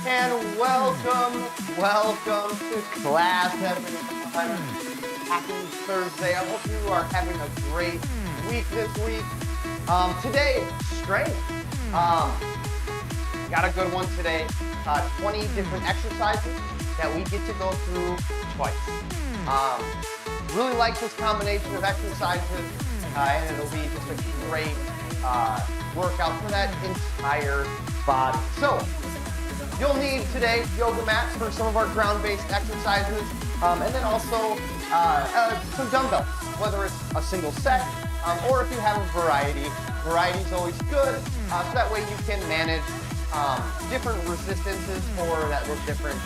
And welcome to class, everyone. Happy Thursday. I hope you are having a great week this week. Today, strength. Got a good one today. 20 different exercises that we get to go through twice. Really like this combination of exercises, and it'll be just a great workout for that entire body. So, you'll need today yoga mats for some of our ground-based exercises, and then also some dumbbells, whether it's a single set or if you have a variety. Variety is always good, so that way you can manage different resistances for those different,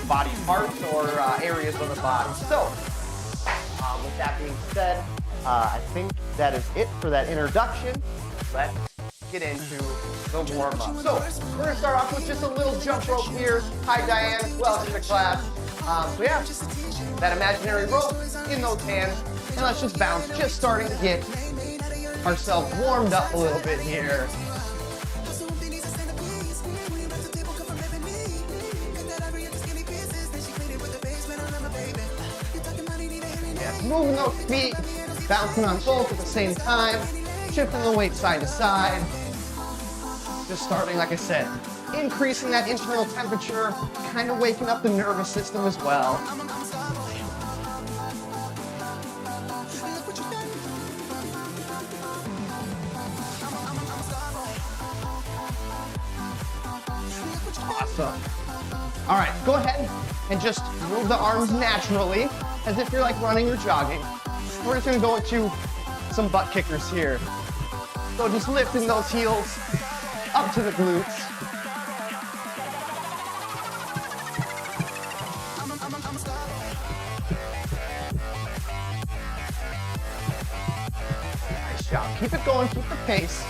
body parts or areas of the body. So, with that being said, I think that is it for that introduction. Let's get into the warm-up. So, we're going to start off with just a little jump rope here. Hi, Diane. Welcome to class. So, yeah, that imaginary rope in those hands. And let's just bounce, just starting to get ourselves warmed up a little bit here. Yes, moving those feet, bouncing on both at the same time, shifting the weight side to side. Just starting, like I said, increasing that internal temperature, kind of waking up the nervous system as well. Awesome. All right, go ahead and just move the arms naturally, as if you're like running or jogging. We're just gonna go into some butt kickers here. So just lifting those heels up to the glutes. Nice job. Keep it going, keep the pace.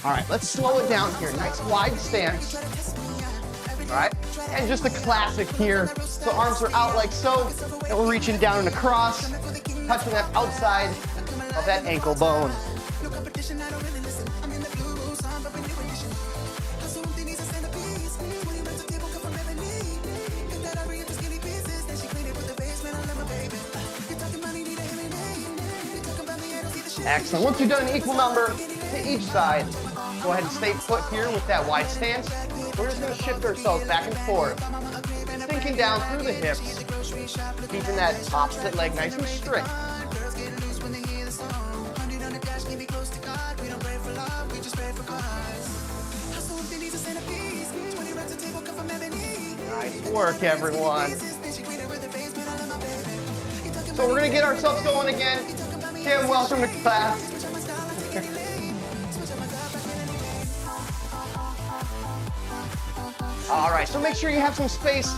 All right, let's slow it down here. Nice wide stance. All right, and just a classic here. So arms are out like so, and we're reaching down and across, touching that outside of that ankle bone. Excellent. Once you've done an equal number to each side, go ahead and stay put here with that wide stance. We're just going to shift ourselves back and forth, sinking down through the hips, keeping that opposite leg nice and straight. Nice work, everyone. So we're going to get ourselves going again. Kim, welcome to class. All right, so make sure you have some space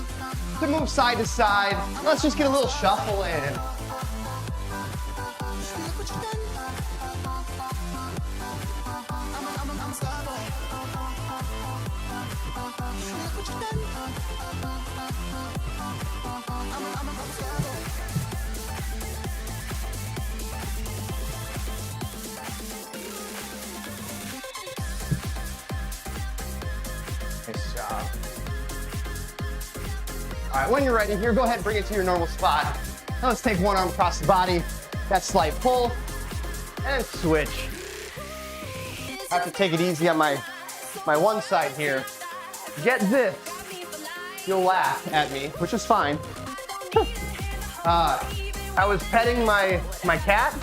to move side to side. Let's just get a little shuffle in. Nice job. All right, when you're ready here, go ahead and bring it to your normal spot. Now let's take one arm across the body, that slight pull, and switch. I have to take it easy on my one side here. Get this. You'll laugh at me, which is fine. I was petting my cat,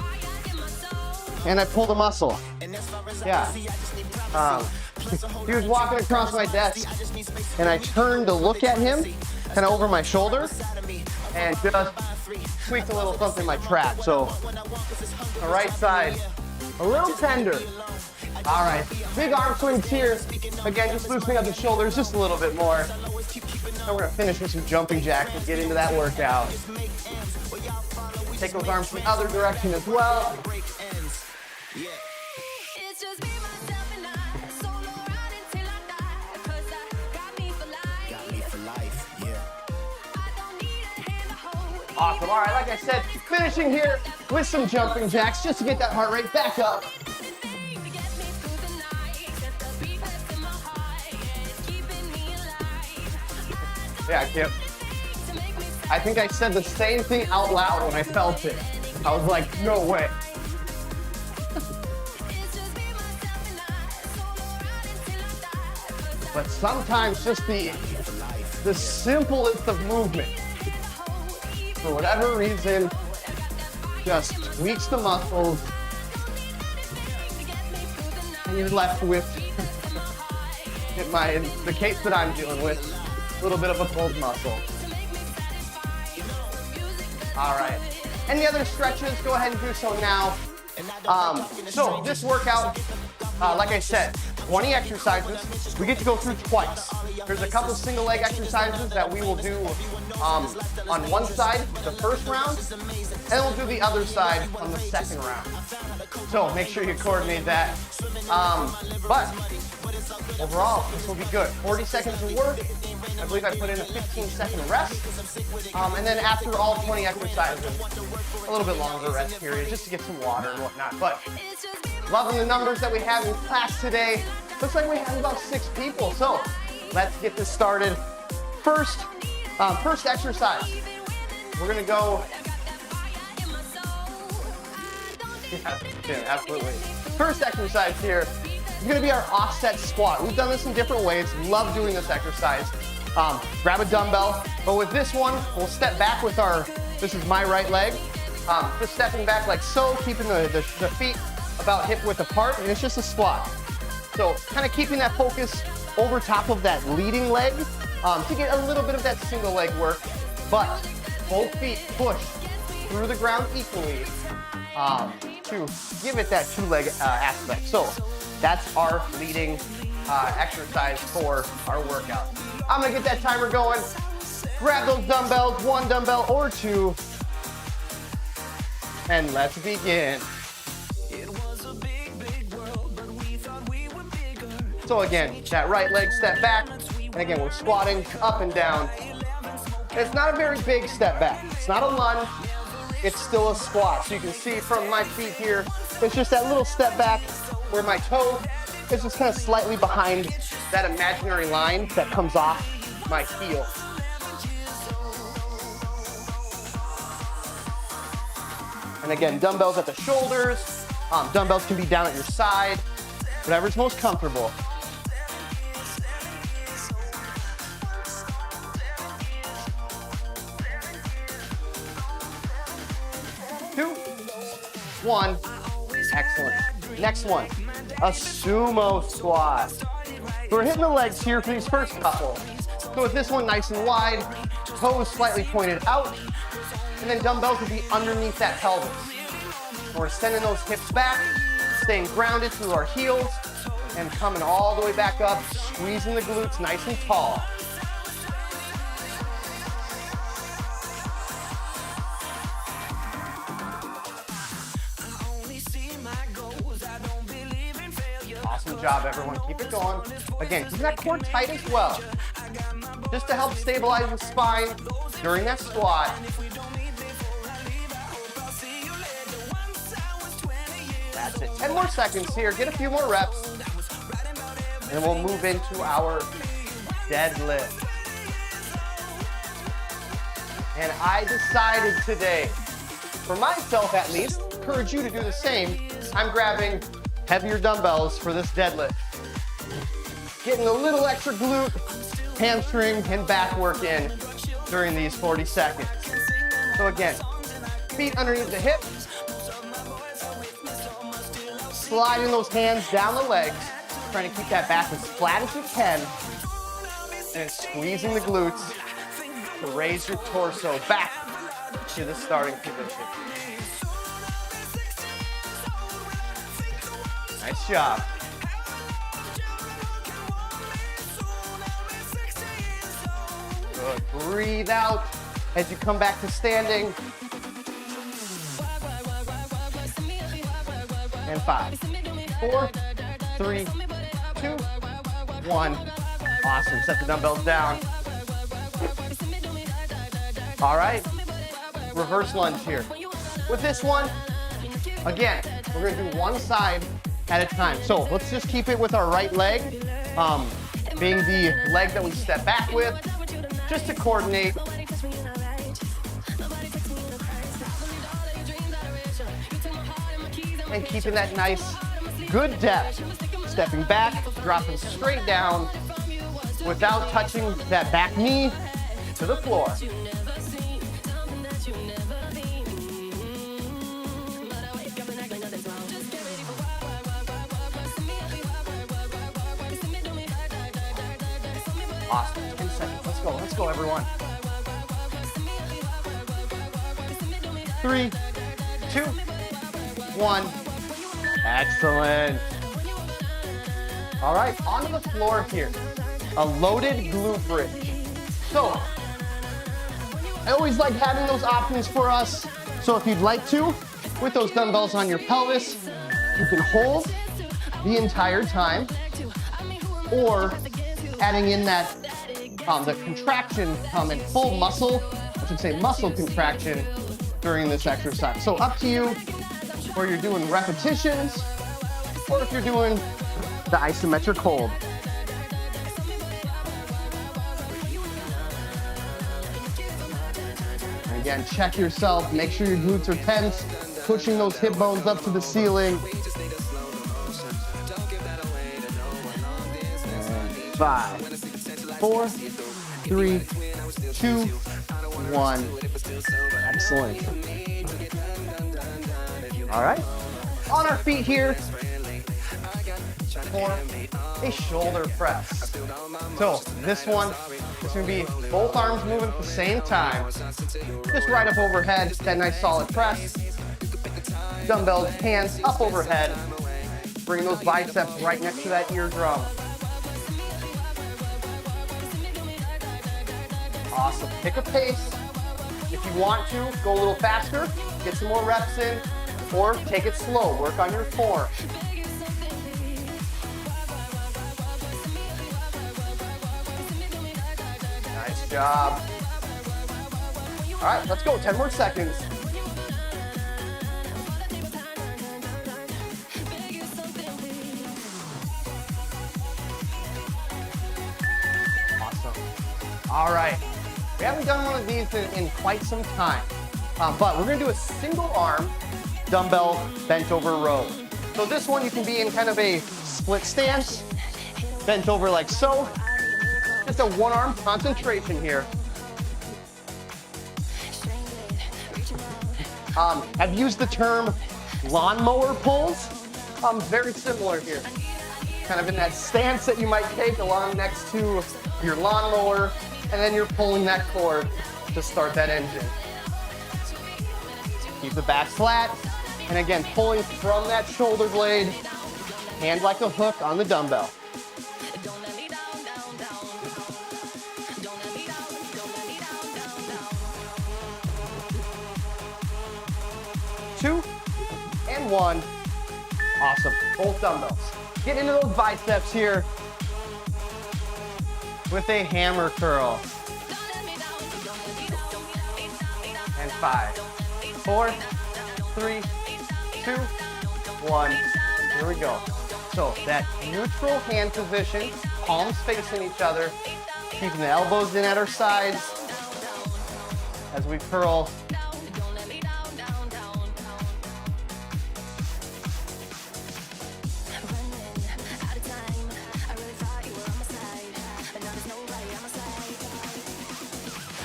and I pulled a muscle. Yeah. He was walking across my desk, and I turned to look at him, kind of over my shoulder, and just tweaked a little something in my trap. So the right side, a little tender. All right, big arm swings here. Again, just loosening up the shoulders just a little bit more. And we're gonna finish with some jumping jacks and get into that workout. Take those arms the other direction as well. Awesome. All right, like I said, finishing here with some jumping jacks just to get that heart rate back up. Yeah, Kip. I think I said the same thing out loud when I felt it. I was like, no way. But sometimes just the simplest of movement, for whatever reason, just tweaks the muscles, and you're left with, in the case that I'm dealing with, a little bit of a pulled muscle. All right. Any other stretches? Go ahead and do so now. So this workout, like I said, 20 exercises. We get to go through twice. There's a couple single leg exercises that we will do on one side, the first round, and then we'll do the other side on the second round. So make sure you coordinate that. But overall, this will be good. 40 seconds of work. I believe I put in a 15-second rest. And then after all 20 exercises, a little bit longer rest period just to get some water and whatnot. But loving the numbers that we have in class today. Looks like we have about 6 people. So let's get this started. First exercise. We're gonna go. Yeah, absolutely. First exercise here is gonna be our offset squat. We've done this in different ways. Love doing this exercise. Grab a dumbbell, but with this one, we'll step back with this is my right leg. Just stepping back like so, keeping the feet about hip width apart, and it's just a squat. So kind of keeping that focus over top of that leading leg to get a little bit of that single leg work, but both feet push through the ground equally to give it that 2-leg aspect. So that's our leading exercise for our workout. I'm gonna get that timer going. Grab those dumbbells, 1 dumbbell or 2, and let's begin. So again, that right leg step back, and again, we're squatting up and down. It's not a very big step back. It's not a lunge, it's still a squat. So you can see from my feet here, it's just that little step back where my toe is just kind of slightly behind that imaginary line that comes off my heel. And again, dumbbells at the shoulders. Dumbbells can be down at your side, whatever's most comfortable. Two, 1, excellent. Next one, a sumo squat. So we're hitting the legs here for these first couple. So with this one nice and wide, toes slightly pointed out, and then dumbbells will be underneath that pelvis. And we're sending those hips back, staying grounded through our heels, and coming all the way back up, squeezing the glutes nice and tall. Awesome job, everyone. Keep it going. Again, keep that core tight as well, just to help stabilize the spine during that squat. That's it. 10 more seconds here. Get a few more reps, and we'll move into our deadlift. And I decided today, for myself at least, encourage you to do the same. I'm grabbing heavier dumbbells for this deadlift. Getting a little extra glute, hamstring, and back work in during these 40 seconds. So again, feet underneath the hips, sliding those hands down the legs, trying to keep that back as flat as you can, and squeezing the glutes to raise your torso back to the starting position. Nice job. Good. Breathe out as you come back to standing. And 5, 4, 3, 2, 1. Awesome. Set the dumbbells down. All right. reverse lunge here. With this one, again, we're gonna do one side at a time. So let's just keep it with our right leg, being the leg that we step back with, just to coordinate. And keeping that nice, good depth. Stepping back, dropping straight down without touching that back knee to the floor. Awesome, 10 seconds, let's go everyone. 3, 2, 1, excellent. All right, onto the floor here, a loaded glute bridge. So, I always like having those options for us. So if you'd like to, with those dumbbells on your pelvis, you can hold the entire time, or adding in that, the contraction in full muscle, I should say muscle contraction during this exercise. So up to you, where you're doing repetitions, or if you're doing the isometric hold. And again, check yourself, make sure your glutes are tense, pushing those hip bones up to the ceiling. And 5, 4, 3, 2, 1. Excellent. All right, on our feet here for a shoulder press. So this one is gonna be both arms moving at the same time. Just right up overhead, that nice solid press. Dumbbells, hands up overhead. Bring those biceps right next to that eardrum. Awesome, pick a pace. If you want to, go a little faster, get some more reps in, or take it slow, work on your form. Nice job. All right, let's go, 10 more seconds. Awesome. All right, we haven't done one of these in quite some time, but we're gonna do a single arm dumbbell bent over row. So this one you can be in kind of a split stance, bent over like so. Just a one arm concentration here. I've used the term lawnmower pulls. Very similar here. Kind of in that stance that you might take along next to your lawnmower, and then you're pulling that cord to start that engine. Keep the back flat, and again, pulling from that shoulder blade, hand like a hook on the dumbbell. Two, and one. Awesome, both dumbbells. Get into those biceps here with a hammer curl. And 5, 4, 3, 2, 1. Here we go. So that neutral hand position, palms facing each other, keeping the elbows in at our sides as we curl.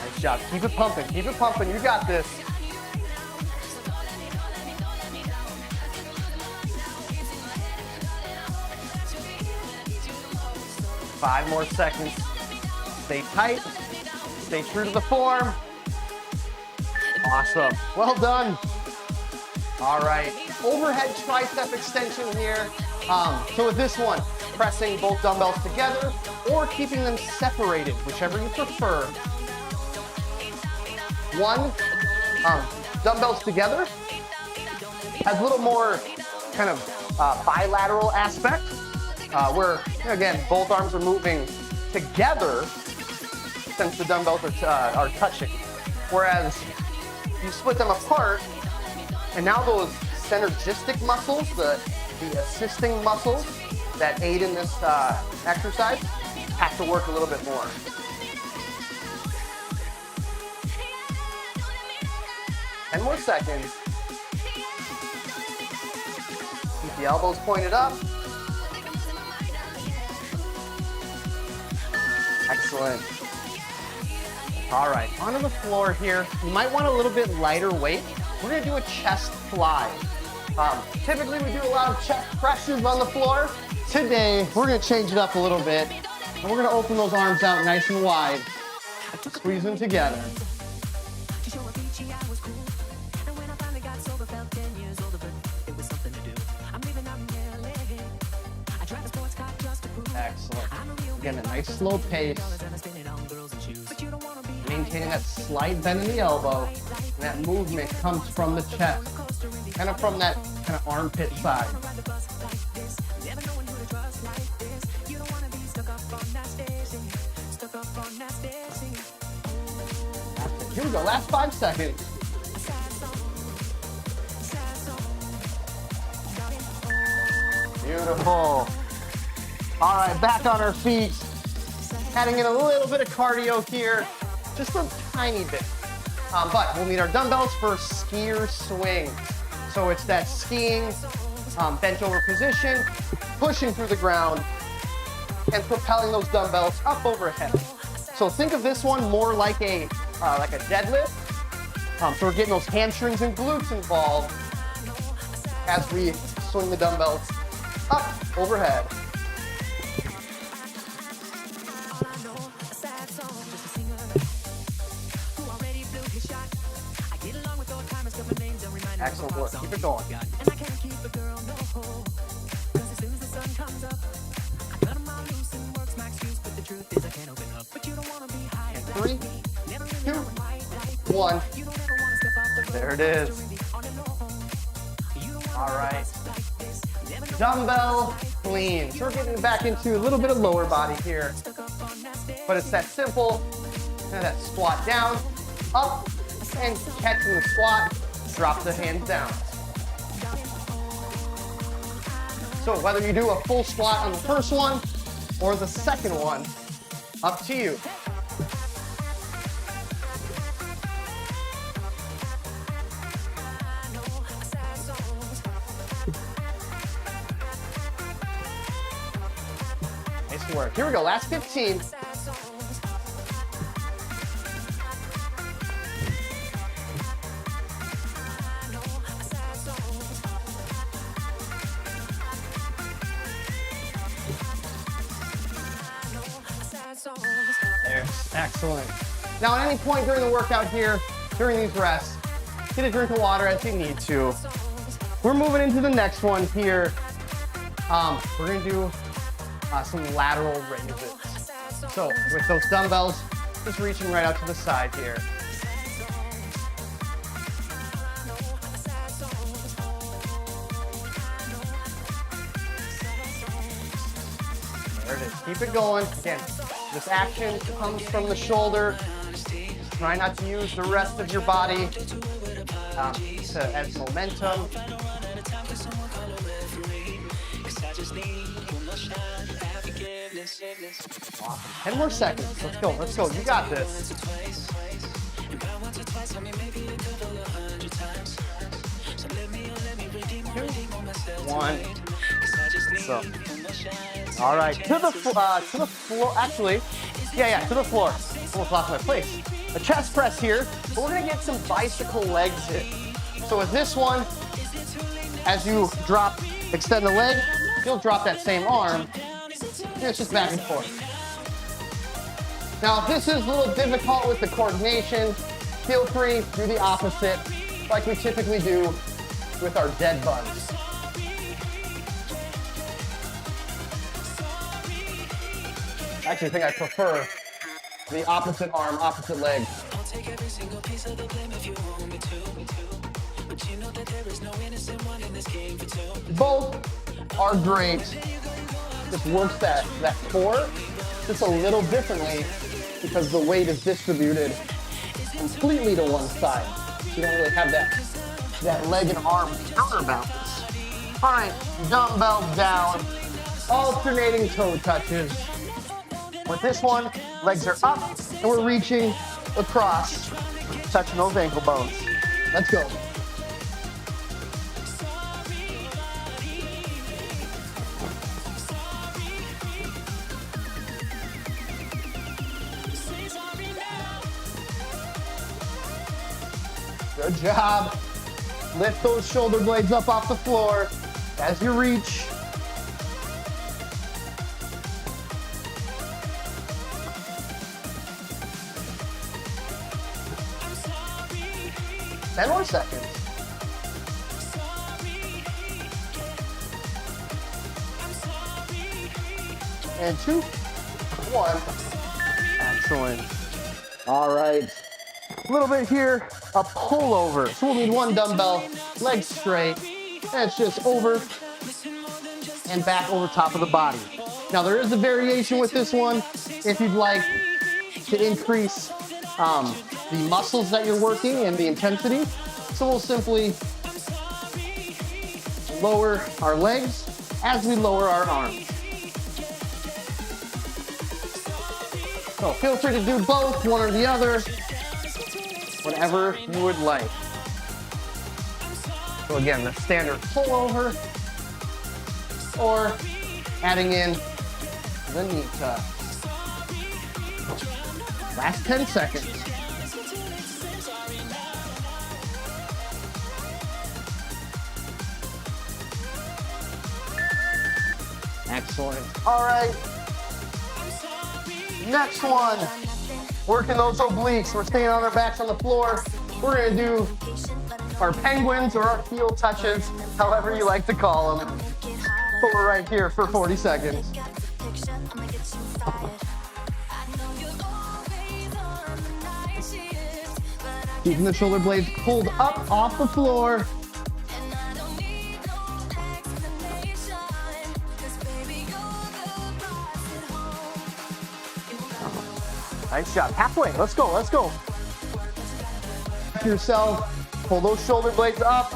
Nice job. Keep it pumping. Keep it pumping. You got this. Five more seconds. Stay tight. Stay true to the form. Awesome. Well done. All right. Overhead tricep extension here. So with this one, pressing both dumbbells together or keeping them separated, whichever you prefer. One, dumbbells together has a little more kind of bilateral aspect, where, again, both arms are moving together since the dumbbells are touching. Whereas you split them apart, and now those synergistic muscles, the assisting muscles that aid in this exercise, have to work a little bit more. 10 more seconds. Keep the elbows pointed up. Excellent. All right, onto the floor here. You might want a little bit lighter weight. We're gonna do a chest fly. Typically we do a lot of chest presses on the floor. Today, we're gonna change it up a little bit, and we're gonna open those arms out nice and wide. Squeeze them together. Excellent. Again, a nice slow pace. Maintaining that slight bend in the elbow, and that movement comes from the chest, kind of from that kind of armpit side. Here we go, last 5 seconds. Beautiful. All right, back on our feet. Adding in a little bit of cardio here, just a tiny bit. But we'll need our dumbbells for skier swing. So it's that skiing, bent over position, pushing through the ground, and propelling those dumbbells up overhead. So think of this one more like a deadlift. So we're getting those hamstrings and glutes involved as we swing the dumbbells up overhead. Excellent work. Keep it going. And 3, 2, 1. There it is. All right. Dumbbell clean. So we're getting back into a little bit of lower body here. But it's that simple, kind of that squat down, up, and catching the squat. Drop the hands down. So whether you do a full squat on the first one or the second one, up to you. Nice work. Here we go, last 15. Excellent. Now at any point during the workout here, during these rests, get a drink of water as you need to. We're moving into the next one here. We're gonna do some lateral raises. So with those dumbbells, just reaching right out to the side here. There it is, keep it going. Again, this action comes from the shoulder. Try not to use the rest of your body as momentum. Awesome. 10 more seconds. Let's go, let's go. You got this. 2, 1. So, all right, to the floor. Actually, to the floor. Almost lost my place. A chest press here, but we're gonna get some bicycle legs in. So with this one, as you drop, extend the leg, you'll drop that same arm, and it's just back and forth. Now, if this is a little difficult with the coordination, feel free to do the opposite, like we typically do with our dead buns. I actually think I prefer the opposite arm, opposite leg. Both are great. Just works that core just a little differently because the weight is distributed completely to one side. You don't really have that leg and arm counterbalance. All right, dumbbells down, alternating toe touches. With this one, legs are up, and we're reaching across, touching those ankle bones. Let's go. Good job. Lift those shoulder blades up off the floor as you reach. Ten more seconds. And 2, 1. Excellent. All right. A little bit here, a pullover. So we'll need one dumbbell, legs straight, and it's just over and back over top of the body. Now there is a variation with this one if you'd like to increase the muscles that you're working and the intensity. So we'll simply lower our legs as we lower our arms. So feel free to do both, one or the other, whatever you would like. So again, the standard pullover, or adding in the knee tuck. Last 10 seconds. Excellent. All right. Next one. Working those obliques. We're staying on our backs on the floor. We're gonna do our penguins or our heel touches, however you like to call them. But we're right here for 40 seconds. Keeping the shoulder blades pulled up off the floor. Nice job. Halfway. Let's go. Let's go. Yourself. Pull those shoulder blades up.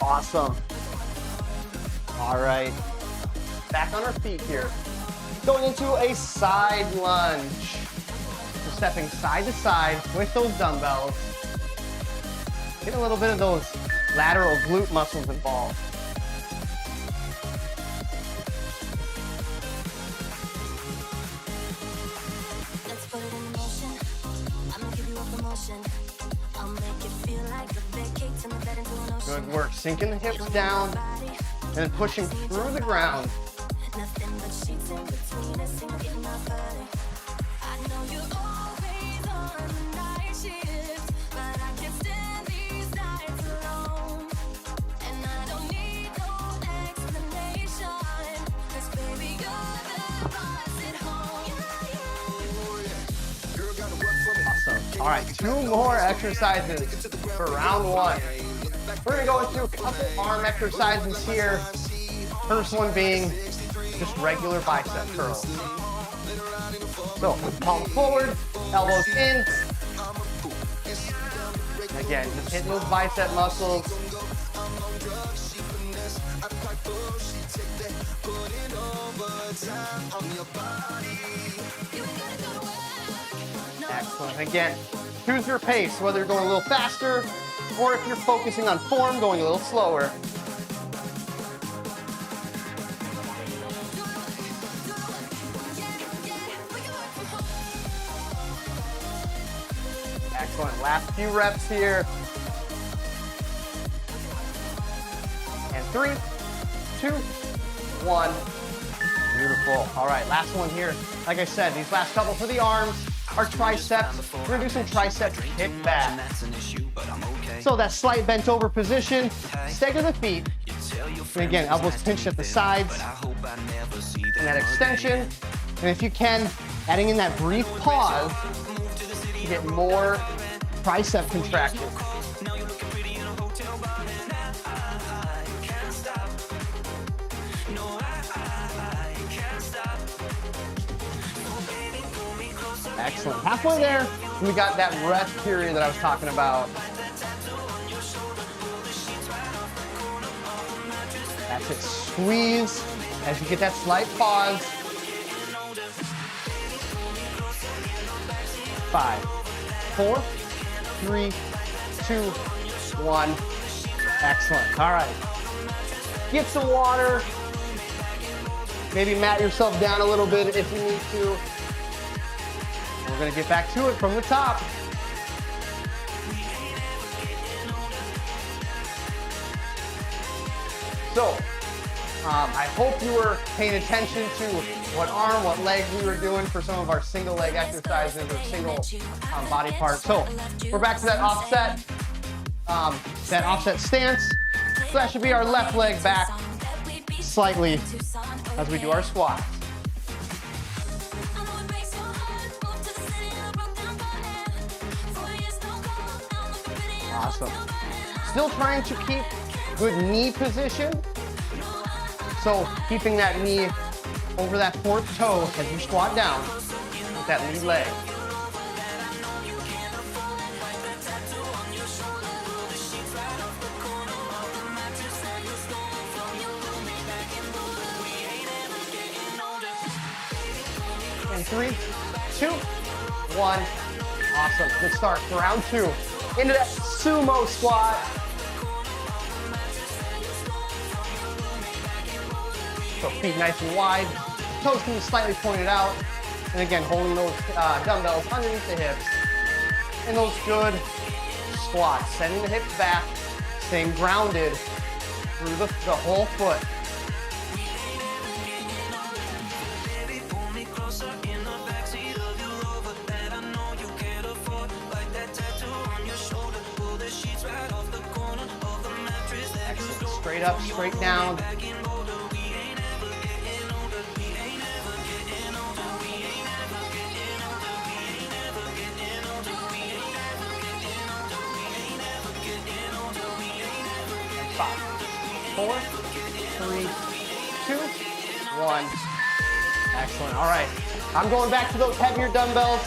Awesome. All right. Back on our feet here. Going into a side lunge. So stepping side to side with those dumbbells. Get a little bit of those lateral glute muscles involved. Let's put it in motion. I'm gonna give you up emotion. I'll make it feel like a big cake to the bed into an ocean. Good work. Sinking the hips down and then pushing through the ground. Nothing but sheets in between us and getting my body. I know you're always on the night shift, but I can't stand these nights alone. And I don't need no explanation, 'cause baby, you're the boss at home. Awesome. All right, 2 more exercises for round 1. We're gonna go into a couple arm exercises here. First one being just regular bicep curls. So palm forward, elbows in. Again, just hitting those bicep muscles. Excellent. Again, choose your pace, whether you're going a little faster or if you're focusing on form, going a little slower. Excellent. Last few reps here. And 3, 2, 1. Beautiful. All right, last one here. Like I said, these last couple for the arms are triceps. We're gonna do some tricep kickback. So that slight bent over position, stagger the feet. And again, elbows pinched at the sides. And that extension. And if you can, adding in that brief pause to get more tricep contraction. Excellent. Halfway there, we got that rest period that I was talking about. That's it. Squeeze as you get that slight pause. 5, 4, 3, 2, 1. Excellent. All right. Get some water. Maybe mat yourself down a little bit if you need to. We're going to get back to it from the top. So, I hope you were paying attention to what arm, what leg we were doing for some of our single leg exercises or single body parts. So, we're back to that offset stance. So that should be our left leg back slightly as we do our squats. Awesome. Still trying to keep good knee position. So keeping that knee over that fourth toe as you squat down with that lead leg. And 3, 2, 1. Awesome. Good start for round 2. Into that sumo squat. So feet nice and wide. Toes can be slightly pointed out. And again, holding those dumbbells underneath the hips. And those good squats. Sending the hips back. Staying grounded through the whole foot. Straight up, straight down. And 5, 4, 3, 2, 1. Excellent. All right. I'm going back to those heavier dumbbells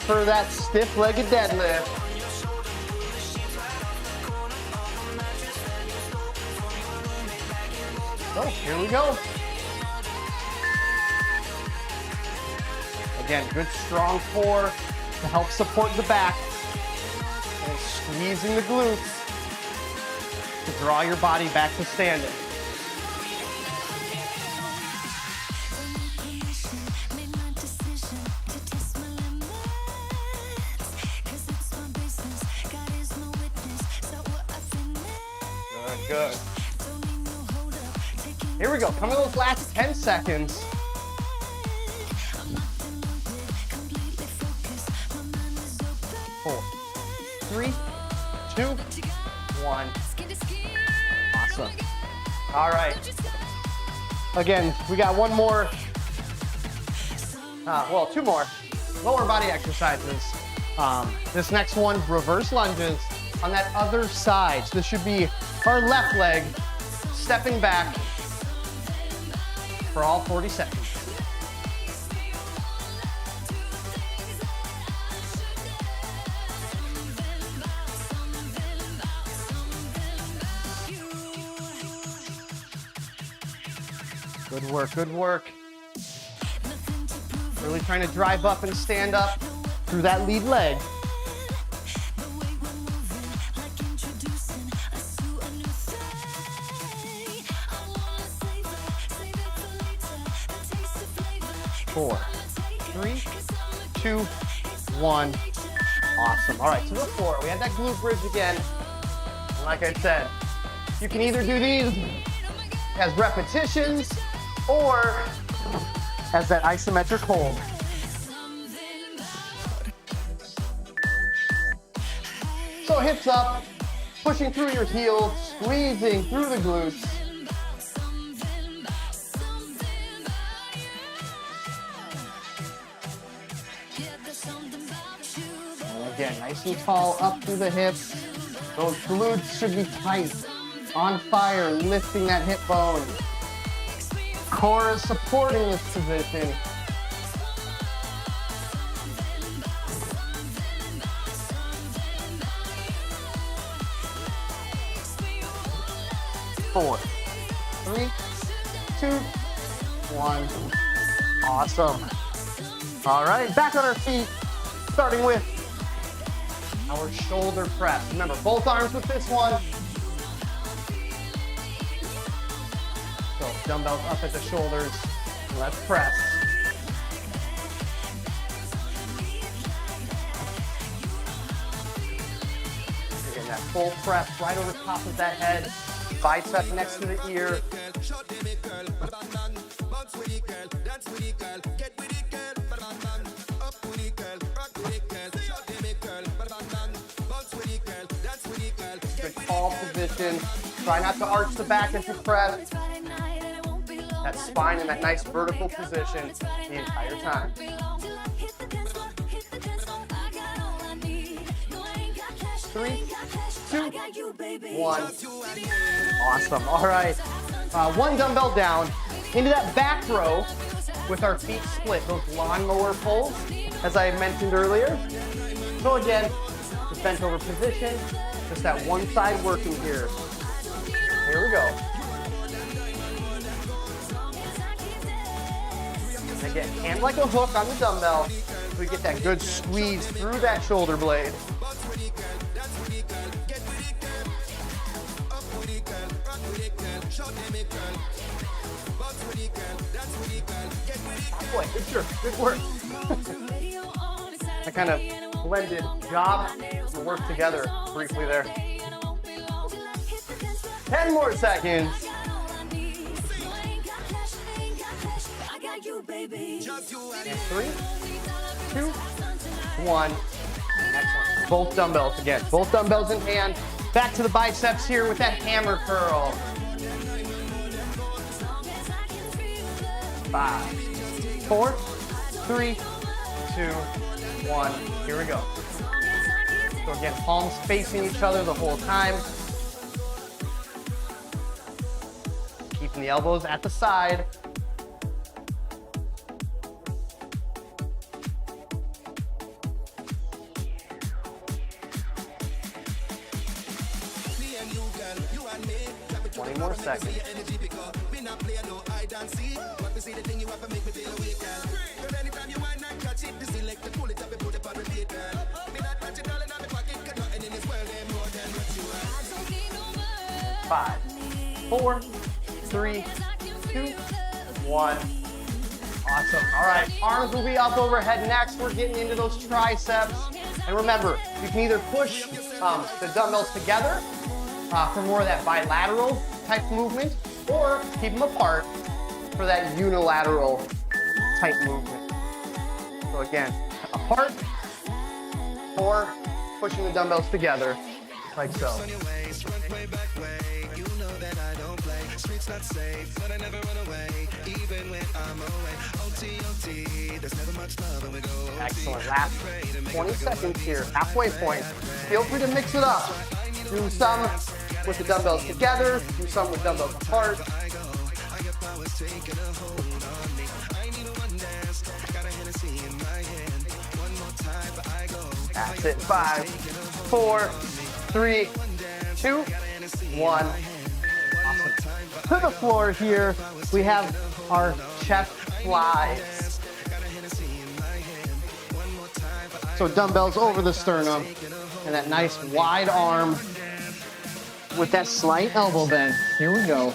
for that stiff-legged deadlift. So here we go. Again, good strong core to help support the back. And squeezing the glutes to draw your body back to standing. Good, good. Here we go. Coming those last 10 seconds. Four, 3, 2, 1. Awesome. All right. Again, we got one more. Well, 2 more lower body exercises. This next one, reverse lunges on that other side. So this should be our left leg stepping back for all 40 seconds. Good work, good work. Really trying to drive up and stand up through that lead leg. Four, 3, 2, 1. Awesome. All right, to the floor. We had that glute bridge again. And like I said, you can either do these as repetitions or as that isometric hold. So hips up, pushing through your heels, squeezing through the glutes. And again, nice and tall up through the hips. Those glutes should be tight, on fire, lifting that hip bone. Core is supporting this position. 4, 3, 2, 1. Awesome. All right, back on our feet, starting with our shoulder press. Remember, both arms with this one. So dumbbells up at the shoulders. Let's press. Again, that full press right over top of that head. Bicep next to the ear. Good tall position. Try not to arch the back as you press. That spine in that nice vertical position the entire time. 3, 2, 1. Awesome. All right. One dumbbell down into that back row with our feet split. Those lawnmower pulls, as I mentioned earlier. So again, the bent over position. Just that one side working here. Here we go. And again, hand like a hook on the dumbbell. So we get that good squeeze through that shoulder blade. Boy, good work. Good work. I kind of blended job and work together briefly there. 10 more seconds. And 3, 2, 1. Excellent. Both dumbbells again. Both dumbbells in hand. Back to the biceps here with that hammer curl. 5, 4, 3, 2, 1. Here we go. So again, palms facing each other the whole time. Keeping the elbows at the side. More seconds. Five, 4, 3, 2, 1. Awesome. All right, arms will be up overhead next. We're getting into those triceps. And remember, you can either push the dumbbells together for more of that bilateral type movement, or keep them apart for that unilateral type movement. So again, apart or pushing the dumbbells together, like so. Excellent. Last 20 seconds here, halfway point. Feel free to mix it up. Do some with the dumbbells together, do some with dumbbells apart. That's it. 5, 4, 3, 2, 1. Awesome. To the floor here, we have our chest flies. So dumbbells over the sternum and that nice wide arm with that slight elbow bend. Here we go.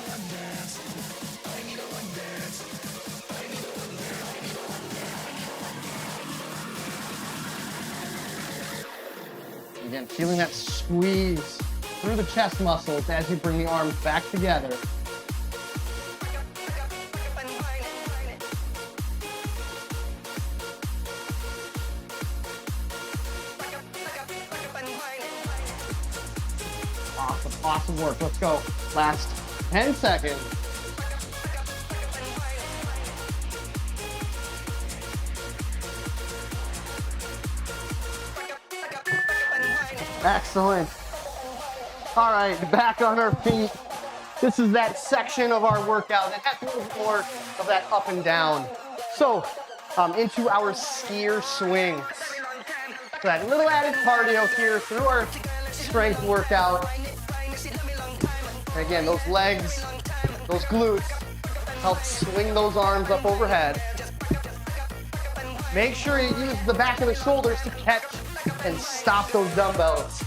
Again, feeling that squeeze through the chest muscles as you bring the arms back together. Awesome, awesome work. Let's go. Last 10 seconds. Excellent. All right, back on our feet. This is that section of our workout that has a little more of that up and down. So, into our skier swings. So that little added cardio here through our strength workout. And again, those legs, those glutes, help swing those arms up overhead. Make sure you use the back of the shoulders to catch and stop those dumbbells.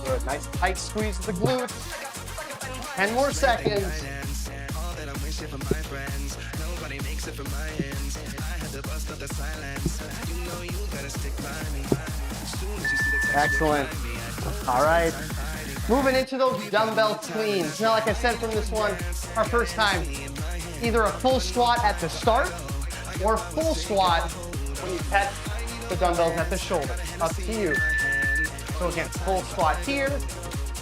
Good, nice tight squeeze of the glutes. 10 more seconds. Excellent. All right. Moving into those dumbbell cleans. Now, like I said from this one, our first time, either a full squat at the start or full squat when you catch the dumbbells at the shoulder. Up to you. So again, full squat here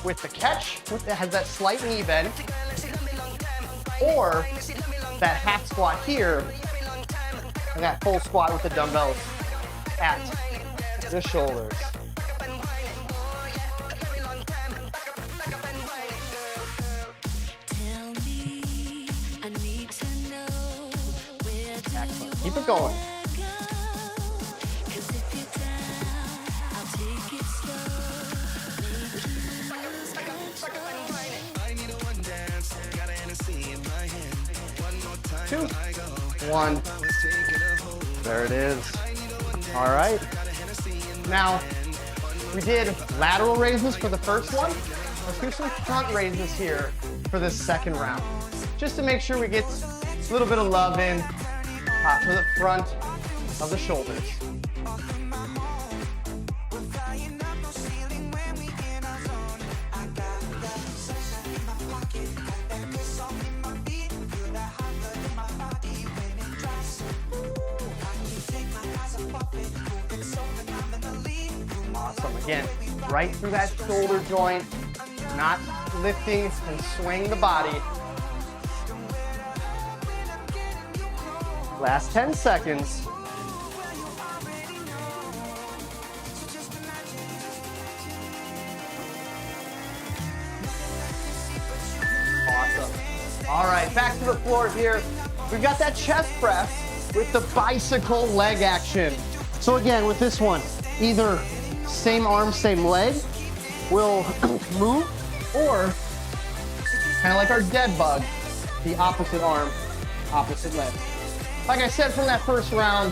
with the catch that has that slight knee bend, or that half squat here and that full squat with the dumbbells at the shoulders. Excellent. Keep it going. Two, one. There it is. All right. Now, we did lateral raises for the first one. Let's do some front raises here for this second round, just to make sure we get a little bit of love in for the front of the shoulders. Awesome. Again, right through that shoulder joint, not lifting and swaying the body. Last 10 seconds. Awesome. All right, back to the floor here. We've got that chest press with the bicycle leg action. So again, with this one, either same arm, same leg will move, or kind of like our dead bug, the opposite arm, opposite leg. Like I said from that first round,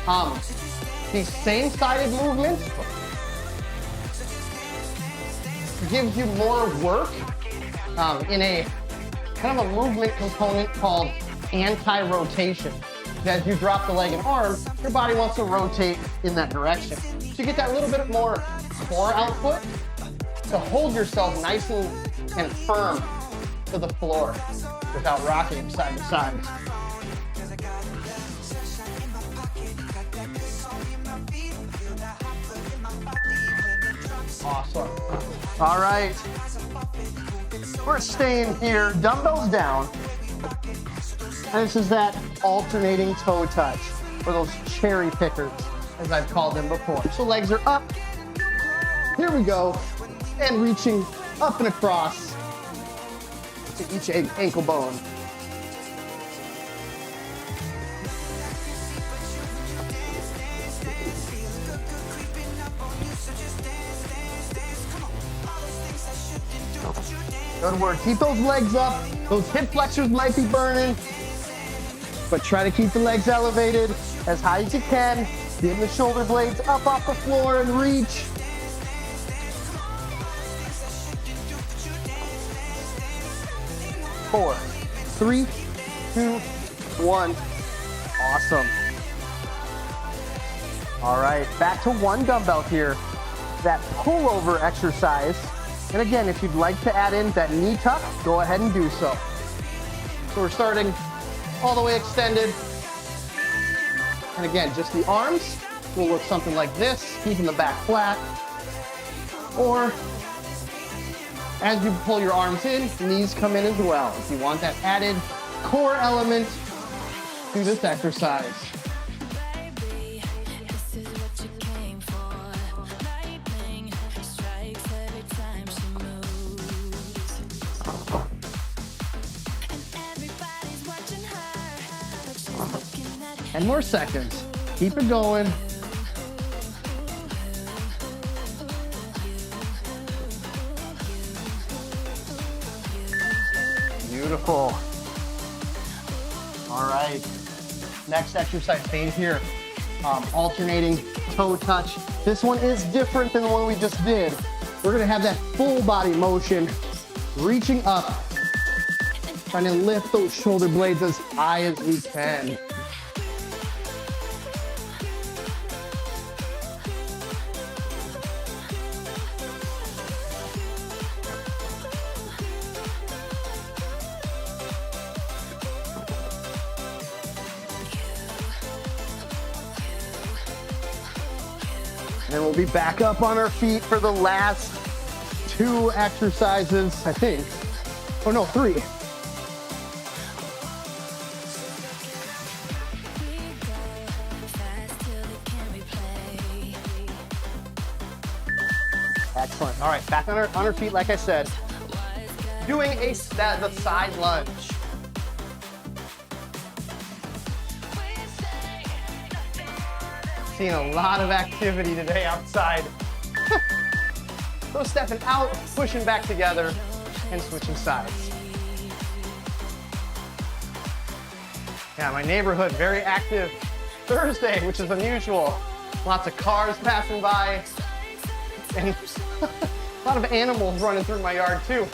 the same-sided movement gives you more work in a kind of a movement component called anti-rotation. As you drop the leg and arm, your body wants to rotate in that direction. So you get that little bit more core output to hold yourself nice and firm to the floor without rocking side to side. Awesome. All right. We're staying here, dumbbells down. And this is that alternating toe touch, or those cherry pickers, as I've called them before. So legs are up. Here we go. And reaching up and across to each ankle bone. Good work. Keep those legs up. Those hip flexors might be burning, but try to keep the legs elevated as high as you can. Get the shoulder blades up off the floor and reach. Four, three, two, one. Awesome. All right, back to one dumbbell here. That pullover exercise. And again, if you'd like to add in that knee tuck, go ahead and do so. So we're starting all the way extended. And again, just the arms will look something like this, keeping the back flat. Or as you pull your arms in, knees come in as well. If you want that added core element to this exercise. 10 more seconds. Keep it going. Beautiful. All right. Next exercise, staying here. Alternating toe touch. This one is different than the one we just did. We're gonna have that full body motion, reaching up, trying to lift those shoulder blades as high as we can. And then we'll be back up on our feet for the last 2 exercises, I think. Oh no, 3. Excellent. All right, back on our feet, like I said. Doing the side lunge. Seeing a lot of activity today outside. So stepping out, pushing back together, and switching sides. Yeah, my neighborhood, very active Thursday, which is unusual. Lots of cars passing by, and a lot of animals running through my yard too.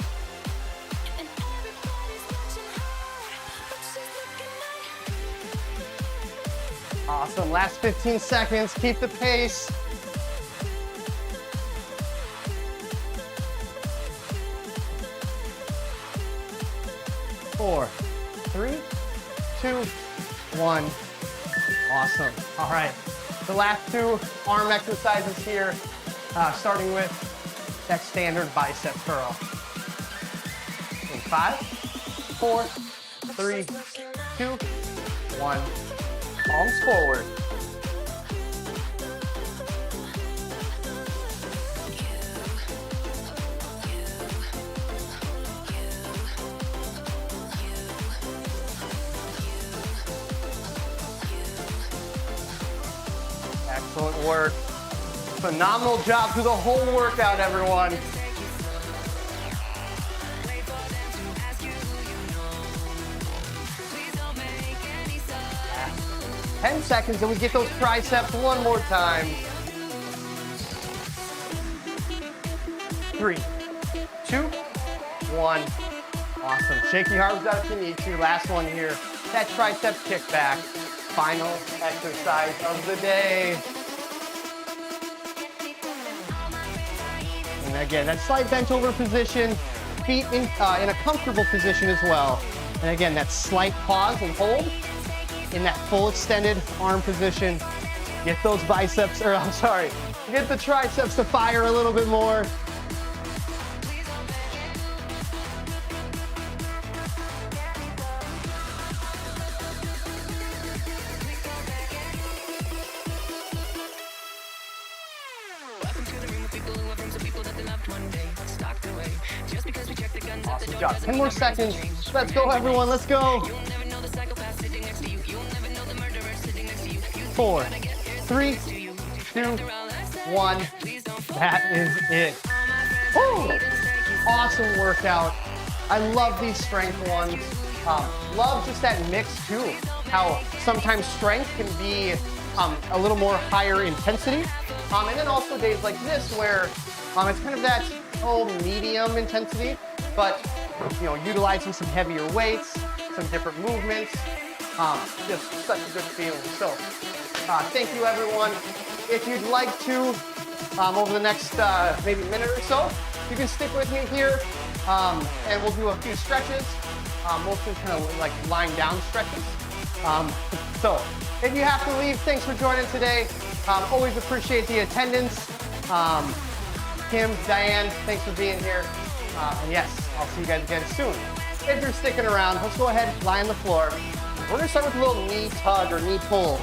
Awesome, last 15 seconds, keep the pace. Four, 3, 2, 1. Awesome. All right, the last 2 arm exercises here, starting with that standard bicep curl. In 5, 4, 3, 2, 1. Palms forward. Excellent work. Phenomenal job through the whole workout, everyone. 10 seconds and we get those triceps one more time. 3, 2, 1. Awesome. Shake your arms out if you need to. Last one here. That tricep kickback. Final exercise of the day. And again, that slight bent over position. Feet in a comfortable position as well. And again, that slight pause and hold. In that full extended arm position. Get those biceps, or I'm sorry, get the triceps to fire a little bit more. Awesome job. 10 more seconds. Let's go, everyone. Let's go. 4, 3, 2, 1. That is it. Woo! Awesome workout. I love these strength ones. Love just that mix too. How sometimes strength can be a little more higher intensity. And then also days like this where it's kind of that medium intensity, but utilizing some heavier weights, some different movements. Just such a good feeling. So thank you, everyone. If you'd like to, over the next maybe minute or so, you can stick with me here, and we'll do a few stretches, mostly kind of like lying down stretches. So if you have to leave, thanks for joining today. Always appreciate the attendance. Kim, Diane, thanks for being here. And yes, I'll see you guys again soon. If you're sticking around, let's go ahead, lie on the floor. We're gonna start with a little knee tug or knee pull.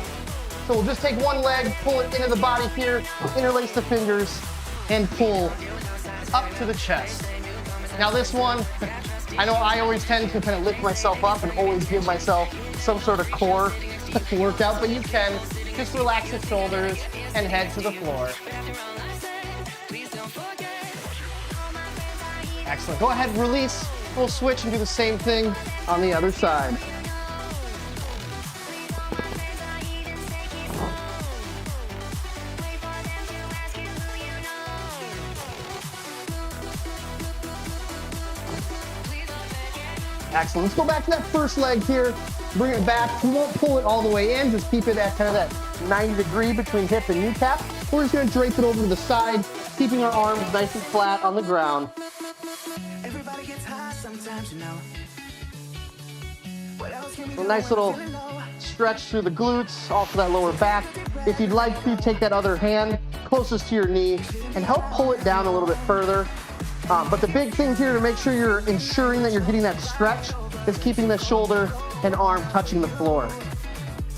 So we'll just take one leg, pull it into the body here, interlace the fingers, and pull up to the chest. Now this one, I know I always tend to kind of lift myself up and always give myself some sort of core workout, but you can just relax the shoulders and head to the floor. Excellent. Go ahead, release. We'll switch and do the same thing on the other side. Excellent. Let's go back to that first leg here. Bring it back. We won't pull it all the way in. Just keep it at kind of that 90-degree between hip and kneecap. We're just going to drape it over to the side, keeping our arms nice and flat on the ground. Everybody gets high sometimes, you know. What else can we A do nice when little we're feeling low? stretch through the glutes, also that lower back. If you'd like to, take that other hand closest to your knee and help pull it down a little bit further. But the big thing here to make sure you're ensuring that you're getting that stretch is keeping the shoulder and arm touching the floor.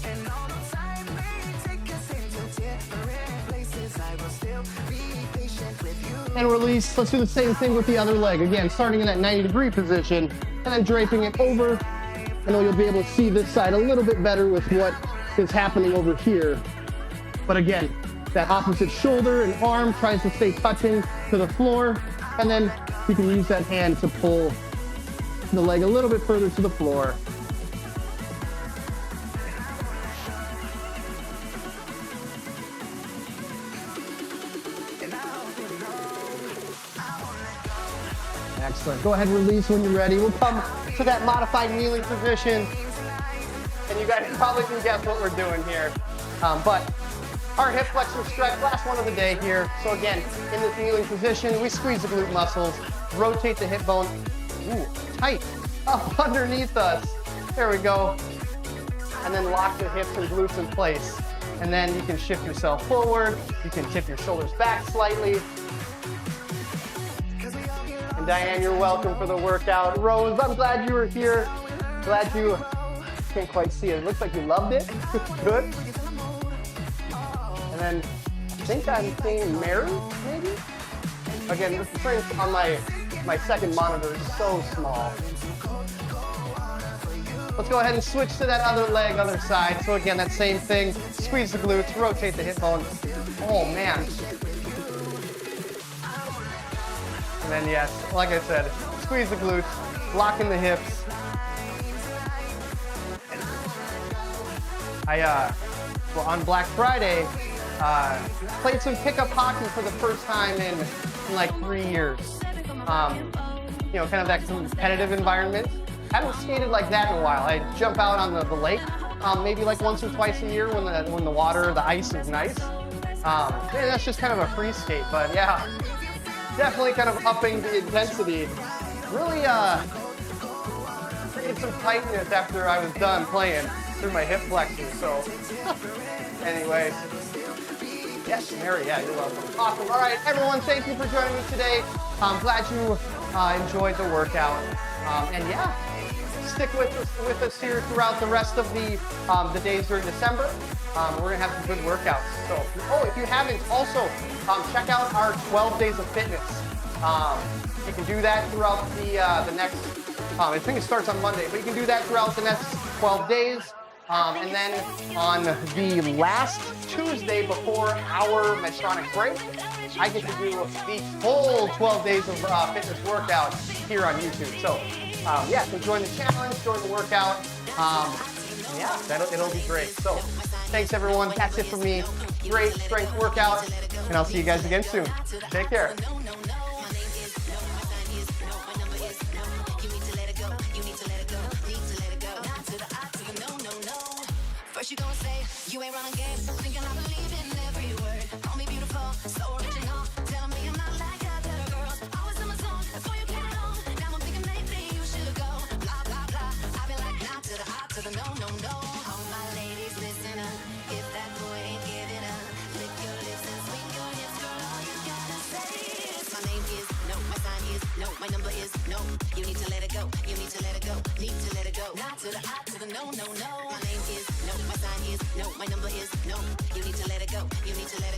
And all the time we take us into different places, I will still be patient with you. And release. Let's do the same thing with the other leg. Again, starting in that 90-degree position and then draping it over. I know you'll be able to see this side a little bit better with what is happening over here. But again, that opposite shoulder and arm tries to stay touching to the floor. And then you can use that hand to pull the leg a little bit further to the floor. Excellent. Go ahead and release when you're ready. We'll come to that modified kneeling position. And you guys probably can guess what we're doing here. But our hip flexor stretch, last one of the day here. So again, in this kneeling position, we squeeze the glute muscles, rotate the hip bone, tight, up underneath us. There we go. And then lock the hips and glutes in place. And then you can shift yourself forward. You can tip your shoulders back slightly. And Diane, you're welcome for the workout. Rose, I'm glad you were here. Glad you can't quite see it. It looks like you loved it. Good. And then I think I'm seeing Mary, maybe? Again, this print on my second monitor is so small. Let's go ahead and switch to that other leg, other side. So again, that same thing. Squeeze the glutes, rotate the hip bone. Oh man. And then yes, like I said, squeeze the glutes, lock in the hips. Well, on Black Friday, played some pickup hockey for the first time in like 3 years. You know, kind of that competitive environment. Haven't skated like that in a while. I jump out on the lake, maybe like once or twice a year when the water, the ice is nice. Yeah, that's just kind of a free skate, but yeah, definitely kind of upping the intensity. Really created some tightness after I was done playing through my hip flexors. So, anyways. Yes, Mary, yeah, you're welcome. Awesome. All right, everyone, thank you for joining me today. I'm glad you enjoyed the workout. And yeah, stick with us here throughout the rest of the days during December. We're gonna have some good workouts. So, if you haven't, also check out our 12 days of fitness. You can do that throughout the next. I think it starts on Monday, but you can do that throughout the next 12 days. And then on the last Tuesday before our Medtronic break, I get to do the full 12 days of fitness workout here on YouTube. So, yeah, so join the challenge, join the workout. Yeah, it'll be great. So, thanks everyone. That's it for me. Great strength workout, and I'll see you guys again soon. Take care. First you gonna say you ain't running game, thinking I believe in every word. Call me beautiful, so original, telling me I'm not like other girls. Always in my zone, before you get it on. Now I'm thinking maybe you should go. Blah blah blah. I've been like nah to the I to the no no no. All my ladies listen up. If that boy ain't giving up, lick your lips and swing your hips, girl. All you gotta say is my name is no, my sign is no, my number is no. You need to let it go. You need to let it go. Need to let it go. Nah to the I to the no no no. My name is no, my sign is no, my number is no. You need to let it go. You need to let it go.